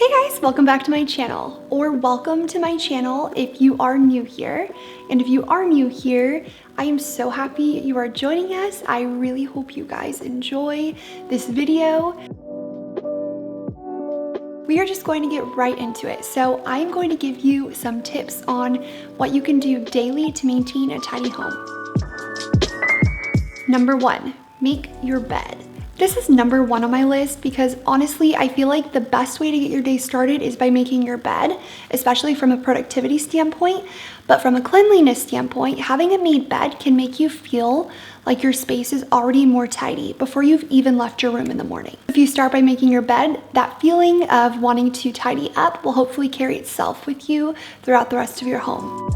Hey guys, welcome back to my channel, or welcome to my channel if you are new here. And if you are new here, I am so happy you are joining us. I really hope you guys enjoy this video. We are just going to get right into it. So I am going to give you some tips on what you can do daily to maintain a tidy home. Number 1, make your bed. This is number 1 on my list because honestly, I feel like the best way to get your day started is by making your bed, especially from a productivity standpoint. But from a cleanliness standpoint, having a made bed can make you feel like your space is already more tidy before you've even left your room in the morning. If you start by making your bed, that feeling of wanting to tidy up will hopefully carry itself with you throughout the rest of your home.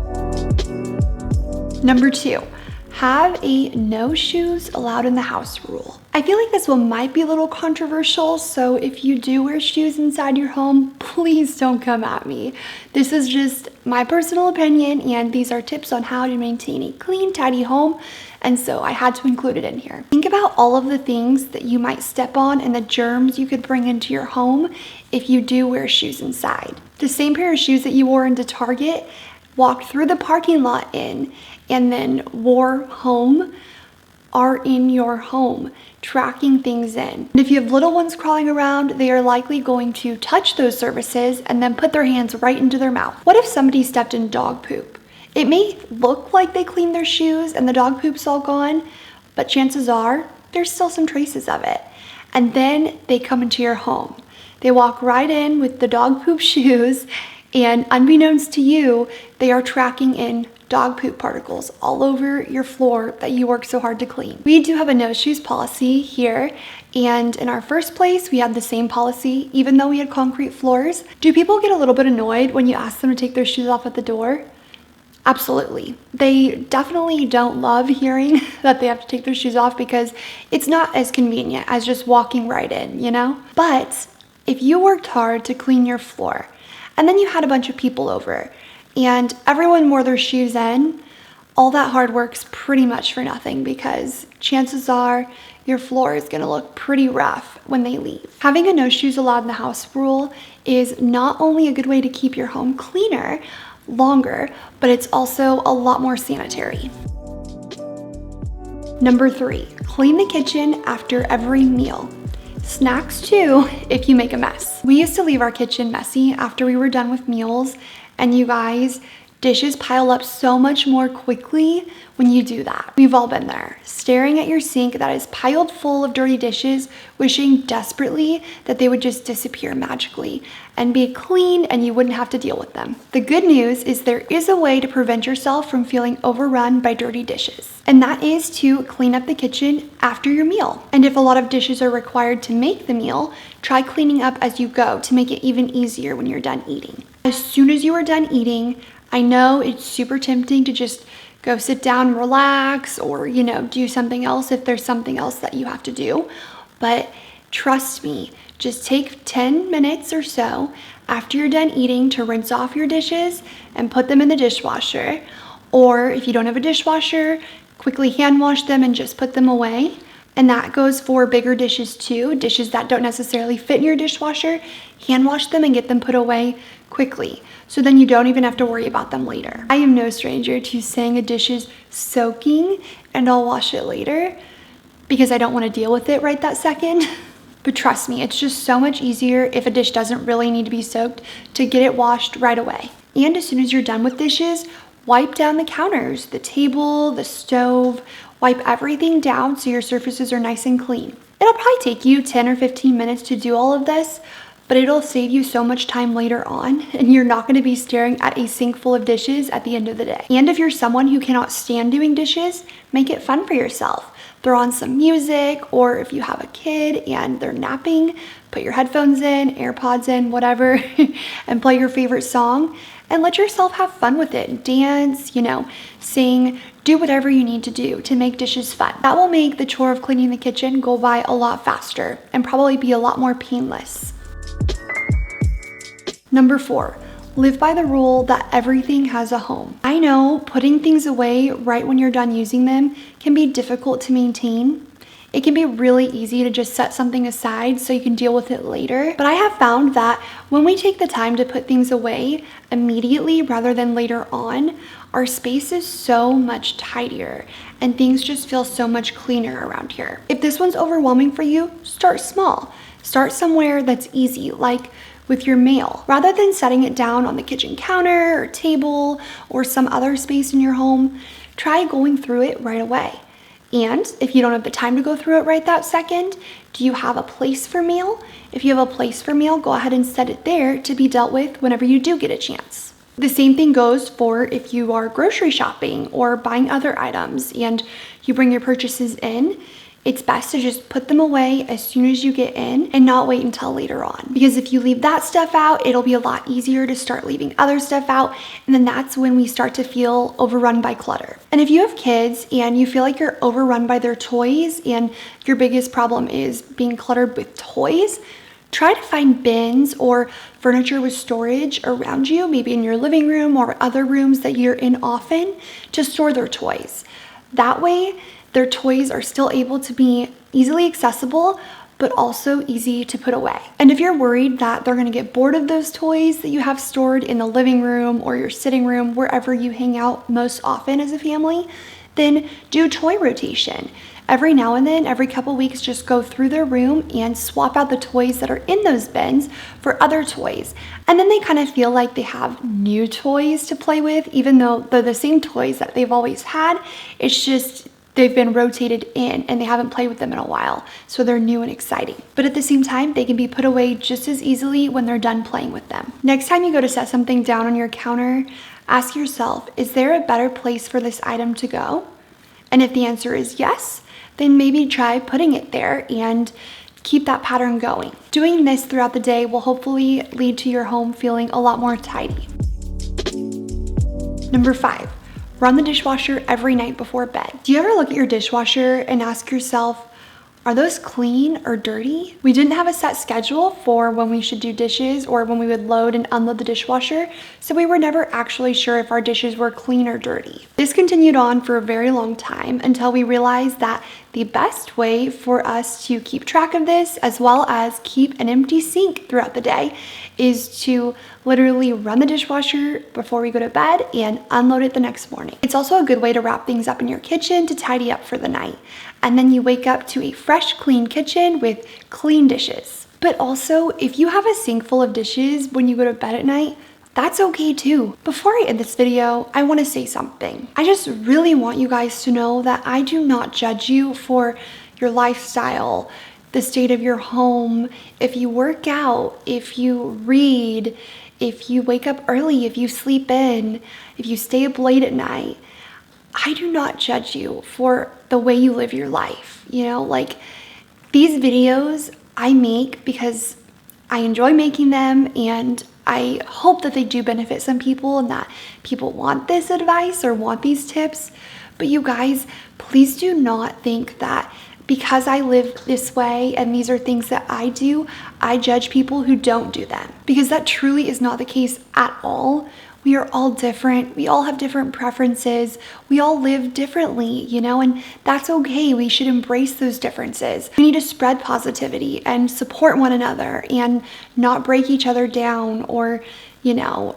Number 2. Have a no shoes allowed in the house rule. I feel like this one might be a little controversial, so if you do wear shoes inside your home, please don't come at me. This is just my personal opinion, and these are tips on how to maintain a clean, tidy home, and so I had to include it in here. Think about all of the things that you might step on and the germs you could bring into your home if you do wear shoes inside. The same pair of shoes that you wore into Target, walked through the parking lot in, and then wore home are in your home, tracking things in. And if you have little ones crawling around, they are likely going to touch those surfaces and then put their hands right into their mouth. What if somebody stepped in dog poop? It may look like they cleaned their shoes and the dog poop's all gone, but chances are there's still some traces of it. And then they come into your home. They walk right in with the dog poop shoes, and unbeknownst to you, they are tracking in dog poop particles all over your floor that you work so hard to clean. We do have a no shoes policy here, and in our first place, we had the same policy even though we had concrete floors. Do people get a little bit annoyed when you ask them to take their shoes off at the door? Absolutely. They definitely don't love hearing that they have to take their shoes off because it's not as convenient as just walking right in, you know? But if you worked hard to clean your floor, and then you had a bunch of people over, and everyone wore their shoes in, all that hard work's pretty much for nothing because chances are your floor is gonna look pretty rough when they leave. Having a no shoes allowed in the house rule is not only a good way to keep your home cleaner longer, but it's also a lot more sanitary. Number 3, clean the kitchen after every meal. Snacks too, if you make a mess. We used to leave our kitchen messy after we were done with meals, and you guys, dishes pile up so much more quickly when you do that. We've all been there, staring at your sink that is piled full of dirty dishes, wishing desperately that they would just disappear magically and be clean and you wouldn't have to deal with them. The good news is there is a way to prevent yourself from feeling overrun by dirty dishes, and that is to clean up the kitchen after your meal. And if a lot of dishes are required to make the meal, try cleaning up as you go to make it even easier when you're done eating. As soon as you are done eating, I know it's super tempting to just go sit down and relax or, do something else if there's something else that you have to do. But trust me, just take 10 minutes or so after you're done eating to rinse off your dishes and put them in the dishwasher. Or if you don't have a dishwasher, quickly hand wash them and just put them away. And that goes for bigger dishes too, dishes that don't necessarily fit in your dishwasher. Hand wash them and get them put away quickly, so then you don't even have to worry about them later. I am no stranger to saying a dish is soaking and I'll wash it later because I don't want to deal with it right that second. But trust me, it's just so much easier if a dish doesn't really need to be soaked to get it washed right away. And as soon as you're done with dishes, wipe down the counters, the table, the stove, wipe everything down so your surfaces are nice and clean. It'll probably take you 10 or 15 minutes to do all of this, but it'll save you so much time later on, and you're not going to be staring at a sink full of dishes at the end of the day. And if you're someone who cannot stand doing dishes, make it fun for yourself. Throw on some music, or if you have a kid and they're napping, put your headphones in, AirPods in, whatever, and play your favorite song, and let yourself have fun with it. Dance, sing, do whatever you need to do to make dishes fun. That will make the chore of cleaning the kitchen go by a lot faster and probably be a lot more painless. Number 4, live by the rule that everything has a home. I know putting things away right when you're done using them can be difficult to maintain, It can be really easy to just set something aside so you can deal with it later. But I have found that when we take the time to put things away immediately rather than later on, our space is so much tidier and things just feel so much cleaner around here. If this one's overwhelming for you, start small. Start somewhere that's easy, like with your mail. Rather than setting it down on the kitchen counter or table or some other space in your home, try going through it right away. And if you don't have the time to go through it right that second, do you have a place for mail? If you have a place for mail, go ahead and set it there to be dealt with whenever you do get a chance. The same thing goes for if you are grocery shopping or buying other items and you bring your purchases in. It's best to just put them away as soon as you get in and not wait until later on. Because if you leave that stuff out, it'll be a lot easier to start leaving other stuff out. And then that's when we start to feel overrun by clutter. And if you have kids and you feel like you're overrun by their toys and your biggest problem is being cluttered with toys, try to find bins or furniture with storage around you, maybe in your living room or other rooms that you're in often, to store their toys. That way, their toys are still able to be easily accessible, but also easy to put away. And if you're worried that they're gonna get bored of those toys that you have stored in the living room or your sitting room, wherever you hang out most often as a family, then do toy rotation. Every now and then, every couple weeks, just go through their room and swap out the toys that are in those bins for other toys. And then they kind of feel like they have new toys to play with, even though they're the same toys that they've always had. It's just they've been rotated in and they haven't played with them in a while, so they're new and exciting. But at the same time, they can be put away just as easily when they're done playing with them. Next time you go to set something down on your counter, ask yourself, is there a better place for this item to go? And if the answer is yes, then maybe try putting it there and keep that pattern going. Doing this throughout the day will hopefully lead to your home feeling a lot more tidy. Number 5. Run the dishwasher every night before bed. Do you ever look at your dishwasher and ask yourself, are those clean or dirty? We didn't have a set schedule for when we should do dishes or when we would load and unload the dishwasher, so we were never actually sure if our dishes were clean or dirty. This continued on for a very long time until we realized that the best way for us to keep track of this, as well as keep an empty sink throughout the day, is to literally run the dishwasher before we go to bed and unload it the next morning. It's also a good way to wrap things up in your kitchen to tidy up for the night. And then you wake up to a fresh, clean kitchen with clean dishes. But also, if you have a sink full of dishes when you go to bed at night, that's okay too. Before I end this video, I want to say something. I just really want you guys to know that I do not judge you for your lifestyle, the state of your home, if you work out, if you read, if you wake up early, if you sleep in, if you stay up late at night. I do not judge you for the way you live your life. You know, like these videos I make because I enjoy making them and I hope that they do benefit some people and that people want this advice or want these tips. But you guys, please do not think that because I live this way and these are things that I do, I judge people who don't do them. Because that truly is not the case at all. We are all different. We all have different preferences. We all live differently, you know, and that's okay. We should embrace those differences. We need to spread positivity and support one another and not break each other down or, you know,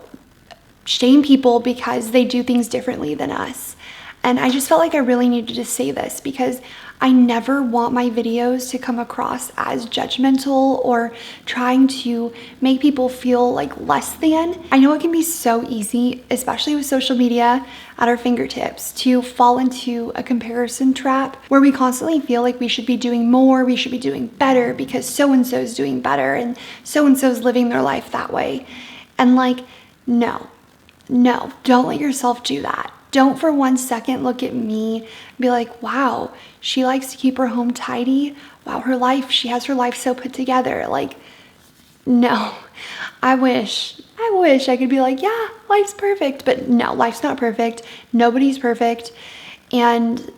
shame people because they do things differently than us. And I just felt like I really needed to say this because I never want my videos to come across as judgmental or trying to make people feel like less than. I know it can be so easy, especially with social media at our fingertips, to fall into a comparison trap where we constantly feel like we should be doing more, we should be doing better because so-and-so is doing better and so-and-so is living their life that way. And like, no, don't let yourself do that. Don't for 1 second look at me and be like, wow, she likes to keep her home tidy. Wow, she has her life so put together. Like, no, I wish I could be like, yeah, life's perfect. But no, life's not perfect. Nobody's perfect. And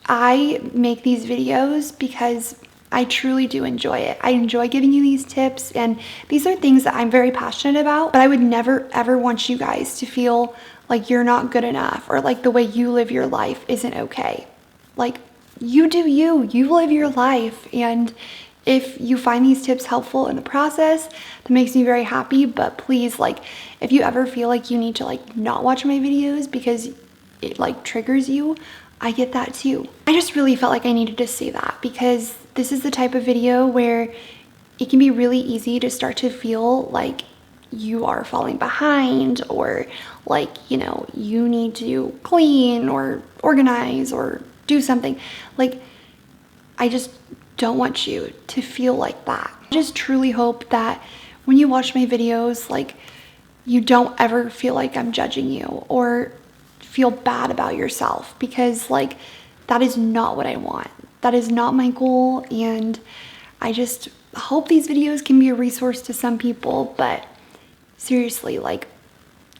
I make these videos because I truly do enjoy it. I enjoy giving you these tips, and these are things that I'm very passionate about, but I would never ever want you guys to feel like you're not good enough or like the way you live your life isn't okay. Like, you do you. You live your life. And if you find these tips helpful in the process, that makes me very happy. But please, like, if you ever feel like you need to like not watch my videos because it like triggers you, I get that too. I just really felt like I needed to say that because this is the type of video where it can be really easy to start to feel like you are falling behind, or like, you know, you need to clean or organize or do something. Like, I just don't want you to feel like that. I just truly hope that when you watch my videos, like, you don't ever feel like I'm judging you or feel bad about yourself, because like that is not what I want. That is not my goal. And I just hope these videos can be a resource to some people. But seriously, like,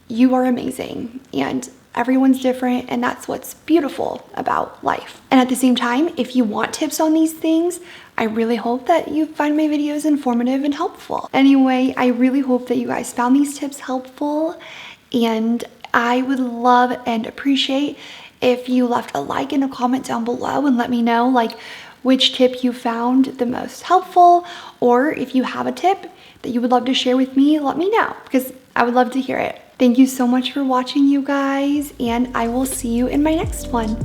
you are amazing and everyone's different, and that's what's beautiful about life. And at the same time, if you want tips on these things, I really hope that you find my videos informative and helpful. Anyway, I really hope that you guys found these tips helpful, and I would love and appreciate if you left a like and a comment down below and let me know like which tip you found the most helpful, or if you have a tip that you would love to share with me, let me know, because I would love to hear it. Thank you so much for watching, you guys, and I will see you in my next one.